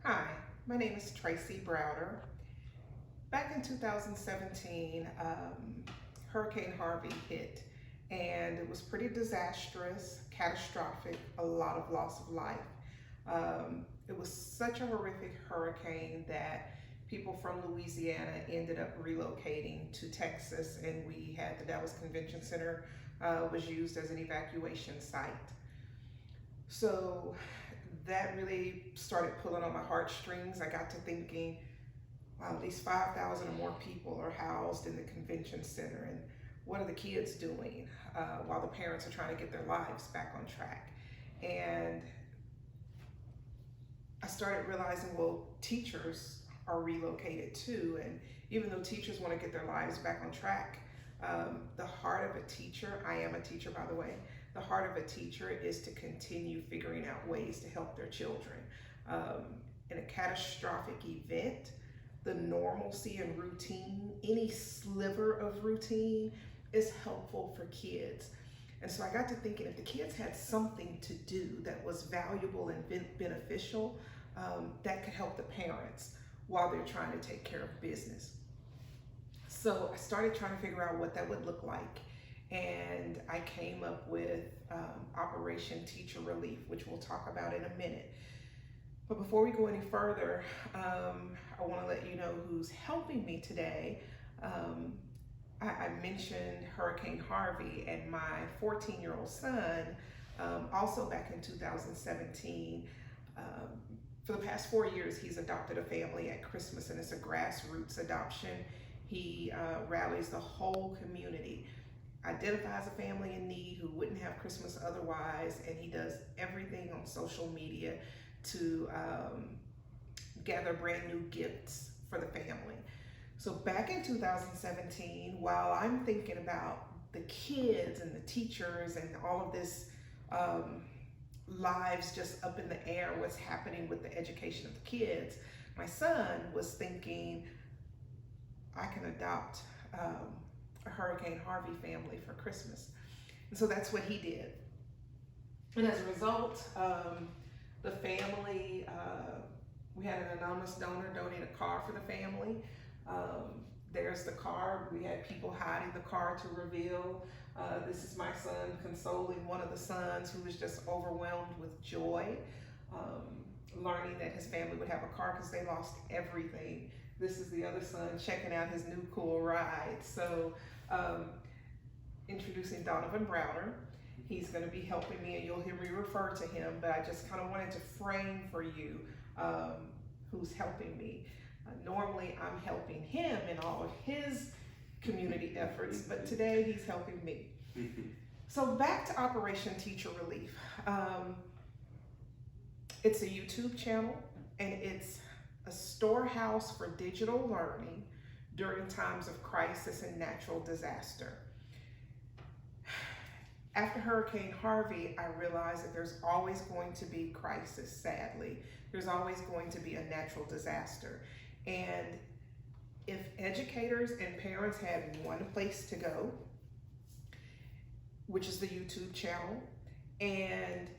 Hi, my name is Tracy Browder. Back in 2017, Hurricane Harvey hit, and it was pretty disastrous, catastrophic, a lot of loss of life. It was such a horrific hurricane that people from Louisiana ended up relocating to Texas, and we had the Dallas Convention Center was used as an evacuation site. So that really started pulling on my heartstrings. I got to thinking, wow, these 5,000 or more people are housed in the convention center, and what are the kids doing while the parents are trying to get their lives back on track? And I started realizing, well, teachers are relocated too, and even though teachers want to get their lives back on track, the heart of a teacher, I am a teacher by the way, the heart of a teacher is to continue figuring out ways to help their children. In a catastrophic event, the normalcy and routine, any sliver of routine is helpful for kids. And so I got to thinking, if the kids had something to do that was valuable and beneficial, that could help the parents while they're trying to take care of business. So I started trying to figure out what that would look like. And I came up with Operation Teacher Relief, which we'll talk about in a minute. But before we go any further, I want to let you know who's helping me today. I mentioned Hurricane Harvey, and my 14-year-old son, also back in 2017, for the past 4 years, he's adopted a family at Christmas, and it's a grassroots adoption. He rallies the whole community, identifies a family in need who wouldn't have Christmas otherwise, and he does everything on social media to gather brand new gifts for the family. So back in 2017, while I'm thinking about the kids and the teachers and all of this lives just up in the air, what's happening with the education of the kids, my son was thinking, I can adopt a Hurricane Harvey family for Christmas. And so that's what he did. And as a result, the family, we had an anonymous donor donate a car for the family. There's the car. We had people hiding the car to reveal. This is my son consoling one of the sons who was just overwhelmed with joy, learning that his family would have a car because they lost everything. This is the other son checking out his new cool ride. So introducing Donovan Browder. He's going to be helping me, and you'll hear me refer to him, but I just kind of wanted to frame for you who's helping me. Normally I'm helping him in all of his community efforts, but today he's helping me. So back to Operation Teacher Relief. It's a YouTube channel, and it's a storehouse for digital learning during times of crisis and natural disaster. After Hurricane Harvey, I realized that there's always going to be crisis, sadly. There's always going to be a natural disaster. And if educators and parents had one place to go, which is the YouTube channel, and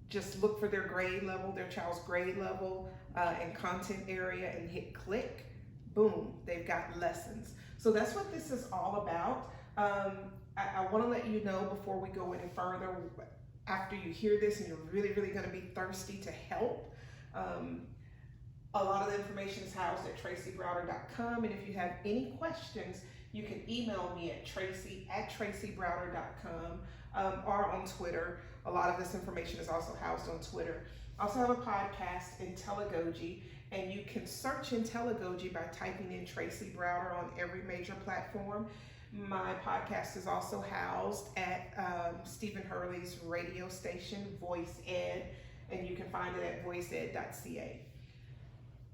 just look for their grade level, their child's grade level and content area, and hit click, boom, they've got lessons. So that's what this is all about. I want to let you know before we go any further, after you hear this and you're really, really going to be thirsty to help, a lot of the information is housed at tracybrowder.com, and if you have any questions, you can email me at tracy@tracybrowder.com or on Twitter. A lot of this information is also housed on Twitter. I also have a podcast, IntelliGoji, and you can search IntelliGoji by typing in Tracy Browder on every major platform. My podcast is also housed at Stephen Hurley's radio station, Voice Ed, and you can find it at voiceed.ca.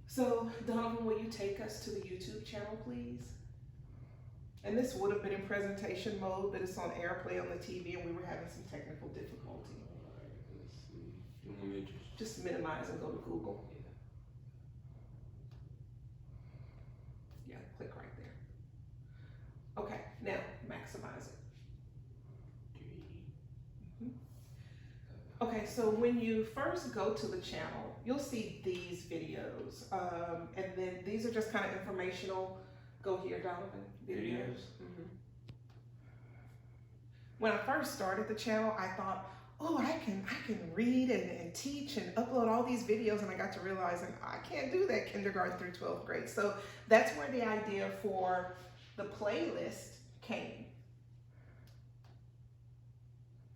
So, Donovan, will you take us to the YouTube channel, please? And this would have been in presentation mode, but it's on AirPlay on the TV, and we were having some technical difficulty. All right, let's see. You want me to just minimize and go to Google. Yeah, click right there. Okay, now maximize it. Okay, Okay, so when you first go to the channel, you'll see these videos. And then these are just kind of informational. Go here, Donovan. Videos? Mhm. When I first started the channel, I thought, oh, I can read and teach and upload all these videos, and I got to realizing I can't do that kindergarten through 12th grade. So that's where the idea for the playlist came.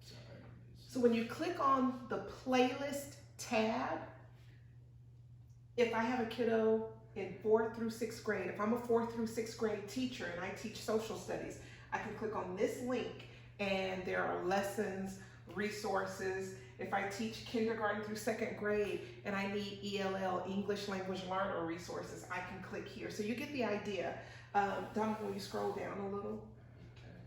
Sorry. So when you click on the playlist tab, if I have a kiddo in 4th through 6th grade, if I'm a 4th through 6th grade teacher and I teach social studies, I can click on this link and there are lessons, resources. If I teach kindergarten through 2nd grade and I need ELL, English Language Learner resources, I can click here. So you get the idea. Donovan, will you scroll down a little? Okay.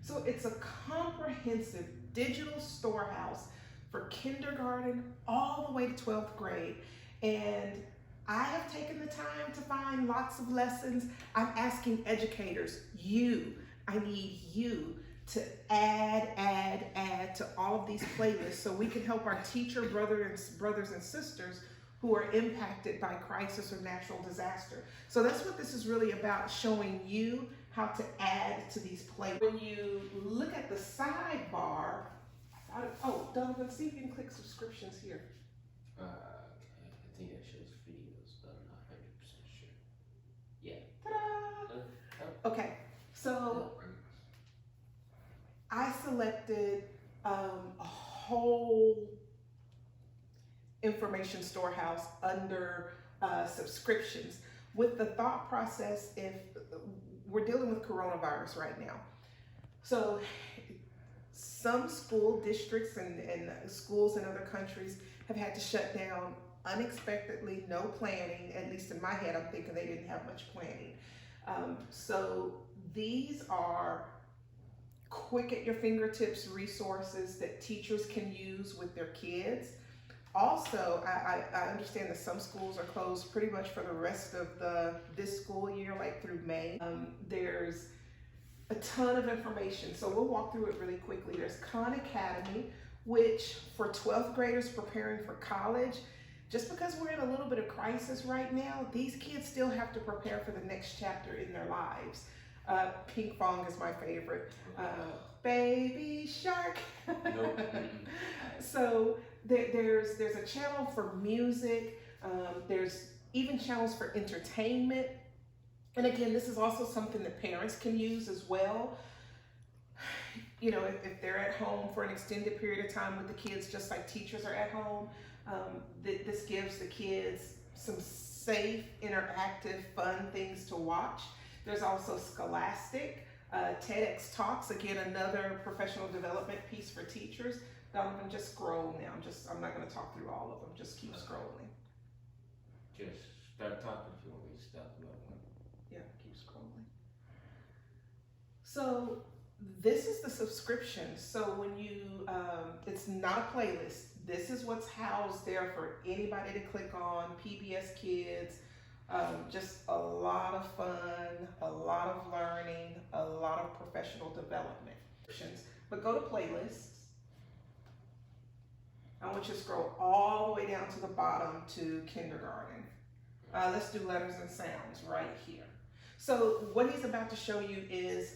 So it's a comprehensive digital storehouse for kindergarten all the way to 12th grade. And I have taken the time to find lots of lessons. I'm asking educators, I need you to add to all of these playlists so we can help our teacher brothers and sisters who are impacted by crisis or natural disaster. So that's what this is really about, showing you how to add to these playlists. When you look at the sidebar, oh, Donovan, see if you can click subscriptions here. Okay. I think that shows videos, but I'm not 100% sure. Yeah. Ta-da! Okay, so I selected a whole information storehouse under subscriptions with the thought process, if we're dealing with coronavirus right now. So some school districts and schools in other countries have had to shut down unexpectedly, no planning. At least in my head, I'm thinking they didn't have much planning. So these are quick at your fingertips resources that teachers can use with their kids. Also, I understand that some schools are closed pretty much for the rest of this school year, like through May. There's a ton of information, so we'll walk through it really quickly. There's Khan Academy, which for 12th graders preparing for college, just because we're in a little bit of crisis right now, these kids still have to prepare for the next chapter in their lives. Pink Fong is my favorite. Baby Shark. Nope. So there's a channel for music. There's even channels for entertainment. And again, this is also something that parents can use as well. You know, if they're at home for an extended period of time with the kids, just like teachers are at home, this gives the kids some safe, interactive, fun things to watch. There's also Scholastic, TEDx Talks, again, another professional development piece for teachers. Donovan, just scroll now. I'm not going to talk through all of them. Just keep scrolling. Just start talking if you want me to stop about one. Yeah, keep scrolling. So this is the subscription. So when you, it's not a playlist. This is what's housed there for anybody to click on. PBS Kids, just a lot of fun, a lot of learning, a lot of professional development. But go to playlists. I want you to scroll all the way down to the bottom to kindergarten. Let's do letters and sounds right here. So what he's about to show you is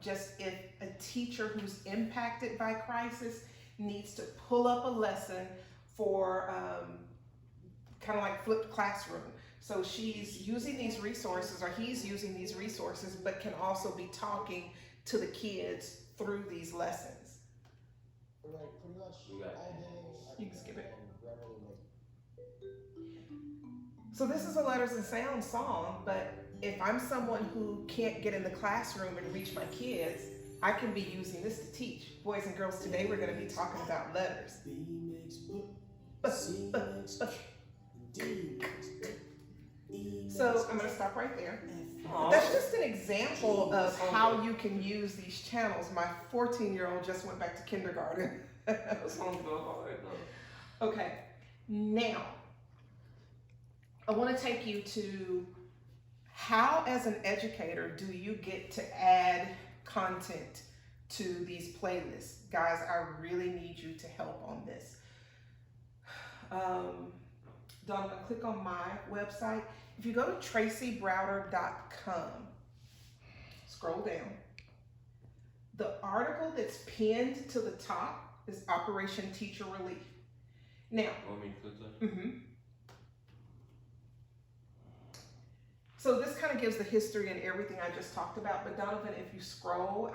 just if a teacher who's impacted by crisis needs to pull up a lesson for kind of like flipped classroom. So she's using these resources, or he's using these resources, but can also be talking to the kids through these lessons. You can skip it. So this is a letters and sounds song, but if I'm someone who can't get in the classroom and reach my kids, I can be using this to teach. Boys and girls, today we're going to be talking about letters. So I'm going to stop right there. That's just an example of how you can use these channels. My 14-year-old just went back to kindergarten. That sounds about hard though. Okay, now I want to take you to how, as an educator, do you get to add content to these playlists. Guys, I really need you to help on this. Donovan, click on my website. If you go to tracybrowder.com, scroll down. The article that's pinned to the top is Operation Teacher Relief. Now, Want me to click that? So this kind of gives the history and everything I just talked about. But Donovan, if you scroll,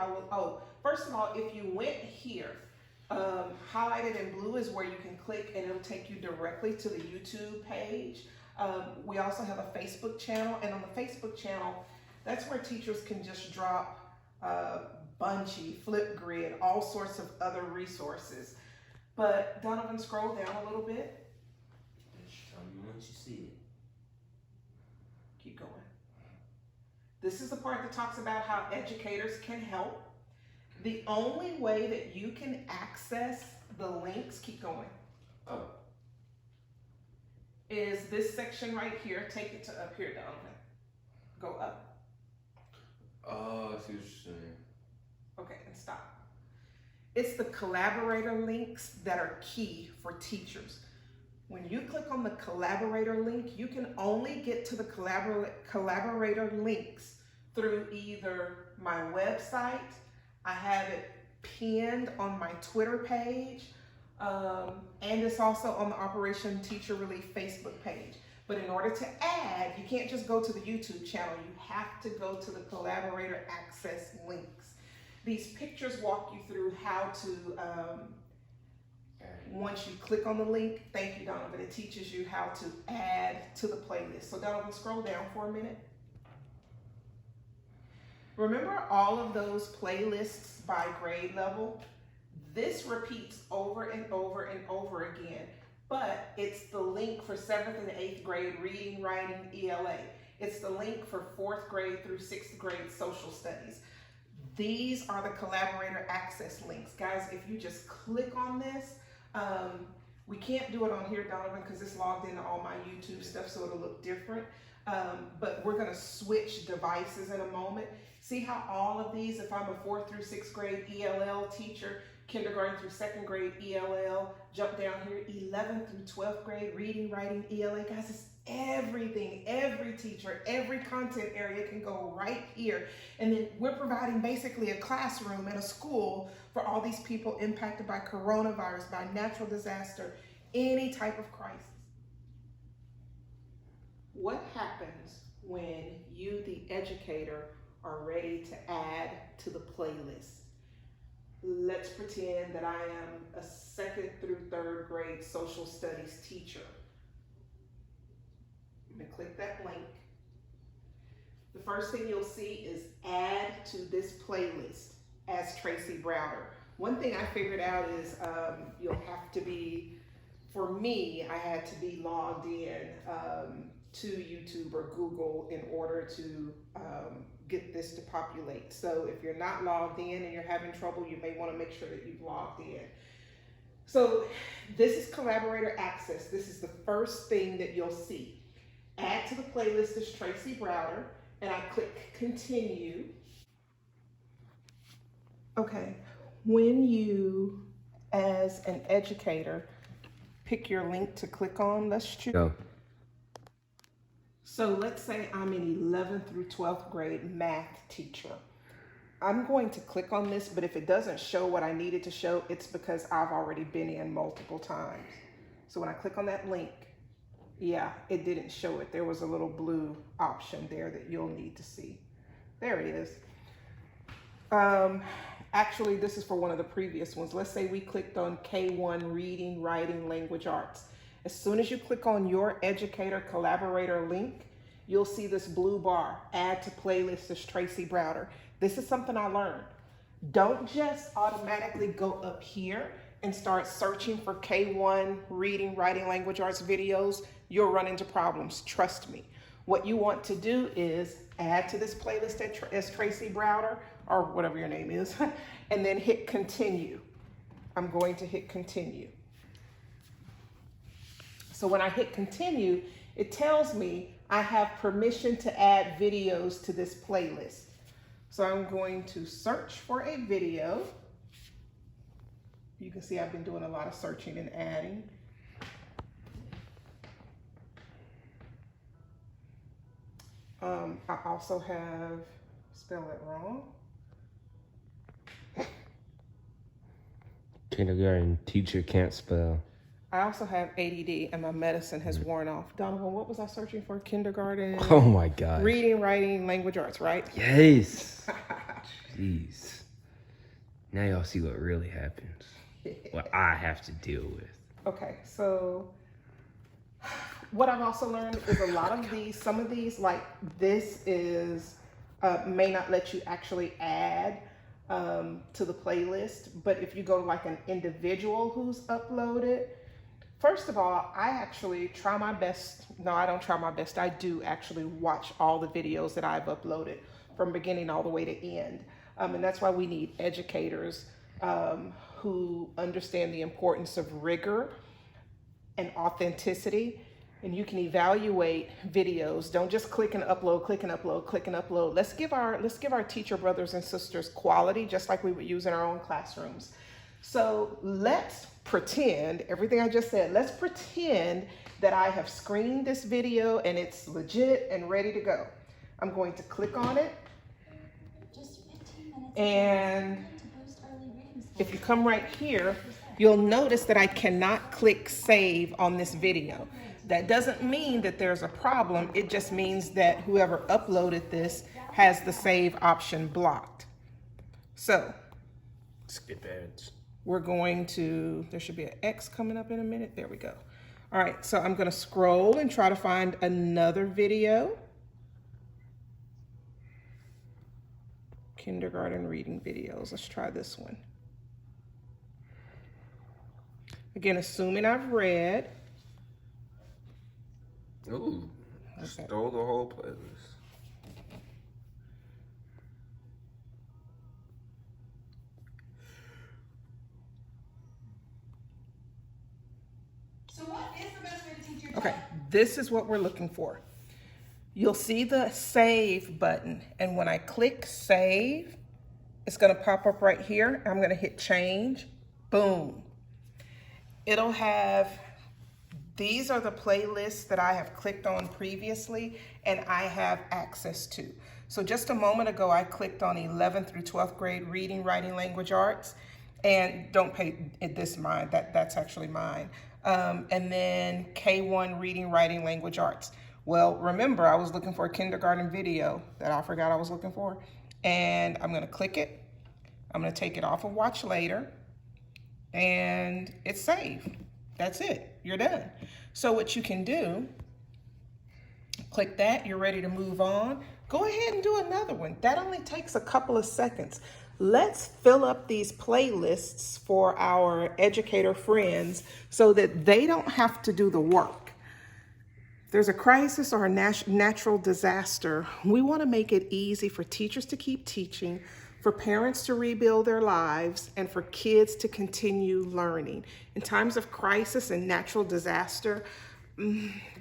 first of all, if you went here, highlighted in blue is where you can click and it'll take you directly to the YouTube page. We also have a Facebook channel, and on the Facebook channel, that's where teachers can just drop Bunchy, Flipgrid, all sorts of other resources. But Donovan, scroll down a little bit. Tell me once you see it. Keep going. This is the part that talks about how educators can help. The only way that you can access the links, keep going, is this section right here. Take it to up here, Donovan. Go up. Oh, I see what you're saying. Okay, and stop. It's the collaborator links that are key for teachers. When you click on the collaborator link, you can only get to the collaborator links through either my website, I have it pinned on my Twitter page, and it's also on the Operation Teacher Relief Facebook page. But in order to add, you can't just go to the YouTube channel, you have to go to the collaborator access links. These pictures walk you through how to, once you click on the link, thank you, Donovan, it teaches you how to add to the playlist. So Donovan, scroll down for a minute. Remember all of those playlists by grade level? This repeats over and over and over again, but it's the link for 7th and 8th grade reading, writing, ELA. It's the link for 4th grade through 6th grade social studies. These are the collaborator access links. Guys, if you just click on this, we can't do it on here, Donovan, because it's logged into all my YouTube stuff, so it'll look different. But we're gonna switch devices in a moment. See how all of these, if I'm a 4th through 6th grade ELL teacher, kindergarten through 2nd grade ELL, jump down here, 11th through 12th grade reading, writing, ELA. Guys, it's everything. Every teacher, every content area can go right here. And then we're providing basically a classroom and a school for all these people impacted by coronavirus, by natural disaster, any type of crisis. What happens when you, the educator, are ready to add to the playlist? Let's pretend that I am a 2nd through 3rd grade social studies teacher. I'm gonna click that link. The first thing you'll see is add to this playlist as Tracy Browder. One thing I figured out is you'll have to be, for me, I had to be logged in to YouTube or Google in order to get this to populate. So if you're not logged in and you're having trouble, you may want to make sure that you've logged in. So this is collaborator access. This is the first thing that you'll see. Add to the playlist is Tracy Browder, and I click continue. Okay, when you, as an educator, pick your link to click on, let's choose. Go. So let's say I'm an 11th through 12th grade math teacher. I'm going to click on this, but if it doesn't show what I needed to show, it's because I've already been in multiple times. So when I click on that link, yeah, it didn't show it. There was a little blue option there that you'll need to see. There it is. Actually, this is for one of the previous ones. Let's say we clicked on K1 Reading, Writing, Language Arts. As soon as you click on your educator collaborator link, you'll see this blue bar, add to playlist as Tracy Browder. This is something I learned. Don't just automatically go up here and start searching for K1 Reading, Writing, Language Arts videos. You'll run into problems, trust me. What you want to do is add to this playlist as Tracy Browder, or whatever your name is, and then hit continue. I'm going to hit continue. So when I hit continue, it tells me I have permission to add videos to this playlist. So I'm going to search for a video. You can see I've been doing a lot of searching and adding. I also have, spell it wrong. Kindergarten teacher can't spell. I also have ADD and my medicine has worn off. Donovan, what was I searching for? Kindergarten. Oh my God. Reading, writing, language arts, right? Yes. Jeez. Now y'all see what really happens. What I have to deal with. Okay, so what I've also learned is a lot of these, some of these, like this is, may not let you actually add to the playlist, but if you go to like an individual who's uploaded, first of all, I actually try my best. No, I don't try my best. I do actually watch all the videos that I've uploaded from beginning all the way to end. And that's why we need educators who understand the importance of rigor and authenticity. And you can evaluate videos. Don't just click and upload, click and upload, click and upload. Let's give our teacher brothers and sisters quality, just like we would use in our own classrooms. So let's pretend, everything I just said, let's pretend that I have screened this video and it's legit and ready to go. I'm going to click on it. And if you come right here, you'll notice that I cannot click save on this video. That doesn't mean that there's a problem. It just means that whoever uploaded this has the save option blocked. So Skip ads. we're going to, there should be an X coming up in a minute. There we go. All right, so I'm gonna scroll and try to find another video. Kindergarten reading videos. Let's try this one. Again, assuming I've read. Ooh, Okay. stole the whole playlist. So what is the best way to teach your child? Okay, this is what we're looking for. You'll see the save button, and when I click save, it's gonna pop up right here. I'm gonna hit change, boom. It'll have, these are the playlists that I have clicked on previously and I have access to. So just a moment ago, I clicked on 11th through 12th grade reading, writing, language arts, and don't pay this mind, that's actually mine. And then K1 reading, writing, language arts. Well, remember, I was looking for a kindergarten video that I forgot I was looking for, and I'm gonna click it. I'm gonna take it off of watch later, and it's saved. That's it, you're done. So what you can do, click that, you're ready to move on. Go ahead and do another one. That only takes a couple of seconds. Let's fill up these playlists for our educator friends so that they don't have to do the work. If there's a crisis or a natural disaster, we want to make it easy for teachers to keep teaching, for parents to rebuild their lives, and for kids to continue learning. In times of crisis and natural disaster,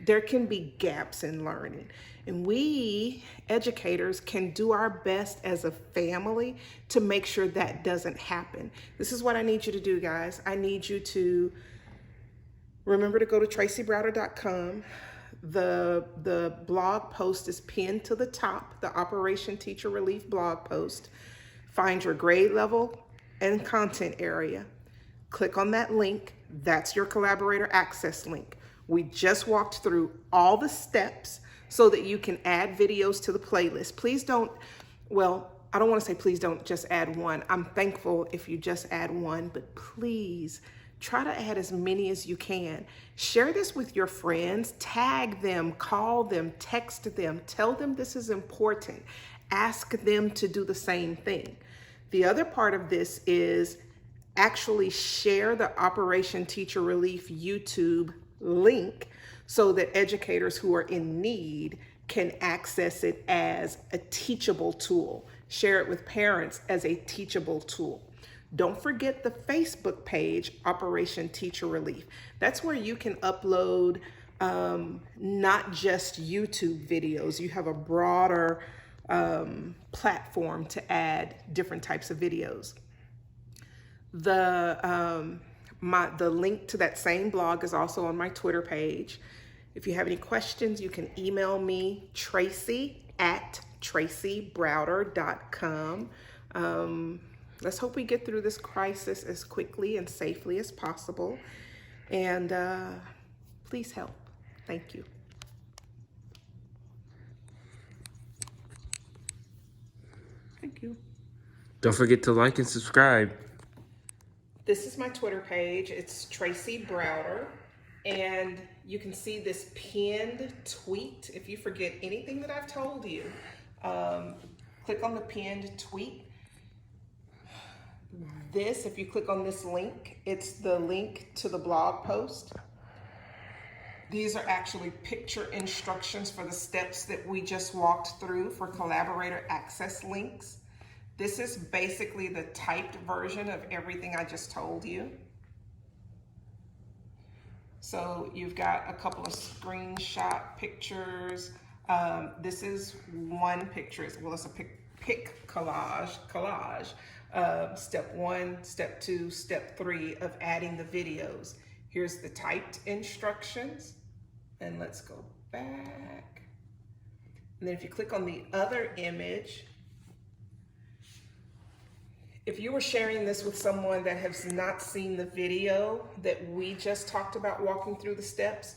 there can be gaps in learning. And we, educators, can do our best as a family to make sure that doesn't happen. This is what I need you to do, guys. I need you to remember to go to tracybrowder.com. The blog post is pinned to the top, the Operation Teacher Relief blog post. Find your grade level and content area. Click on that link. That's your collaborator access link. We just walked through all the steps so that you can add videos to the playlist. Please don't, well, I don't want to say please don't just add one. I'm thankful if you just add one, but please try to add as many as you can. Share this with your friends, tag them, call them, text them, tell them this is important. Ask them to do the same thing. The other part of this is actually share the Operation Teacher Relief YouTube link so that educators who are in need can access it as a teachable tool. Share it with parents as a teachable tool. Don't forget the Facebook page, Operation Teacher Relief. That's where you can upload not just YouTube videos. You have a broader platform to add different types of videos. The link to that same blog is also on my Twitter page. If you have any questions, you can email me, tracy@tracybrowder.com. Let's hope we get through this crisis as quickly and safely as possible. And please help. Thank you. Thank you. Don't forget to like and subscribe. This is my Twitter page. It's Tracy Browder. And you can see this pinned tweet. If you forget anything that I've told you, click on the pinned tweet. If you click on this link, it's the link to the blog post. These are actually picture instructions for the steps that we just walked through for collaborator access links. This is basically the typed version of everything I just told you. So you've got a couple of screenshot pictures. This is one picture. Well, it's a pic collage. Step 1, step 2, step 3 of adding the videos. Here's the typed instructions. And let's go back. And then if you click on the other image, if you were sharing this with someone that has not seen the video that we just talked about walking through the steps,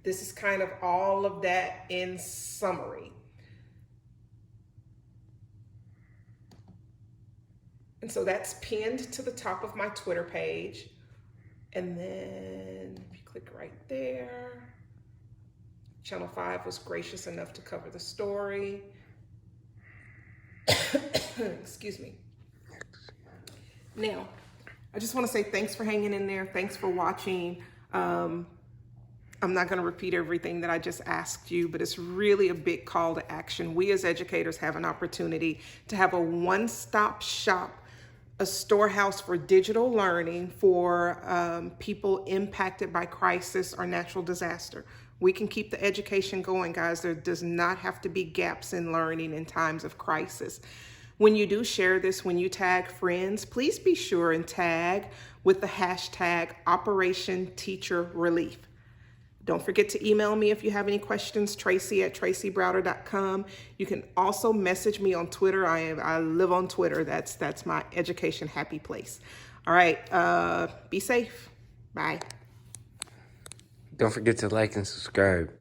this is kind of all of that in summary. And so that's pinned to the top of my Twitter page. And then if you click right there, Channel 5 was gracious enough to cover the story. Excuse me. Now, I just want to say thanks for hanging in there. Thanks for watching. I'm not going to repeat everything that I just asked you, but it's really a big call to action. We as educators have an opportunity to have a one-stop shop, a storehouse for digital learning for people impacted by crisis or natural disaster. We can keep the education going, guys. There does not have to be gaps in learning in times of crisis. When you do share this, when you tag friends, please be sure and tag with the hashtag Operation Teacher Relief. Don't forget to email me if you have any questions, tracy@tracybrowder.com. You can also message me on Twitter. I live on Twitter. That's my education happy place. All right, be safe. Bye. Don't forget to like and subscribe.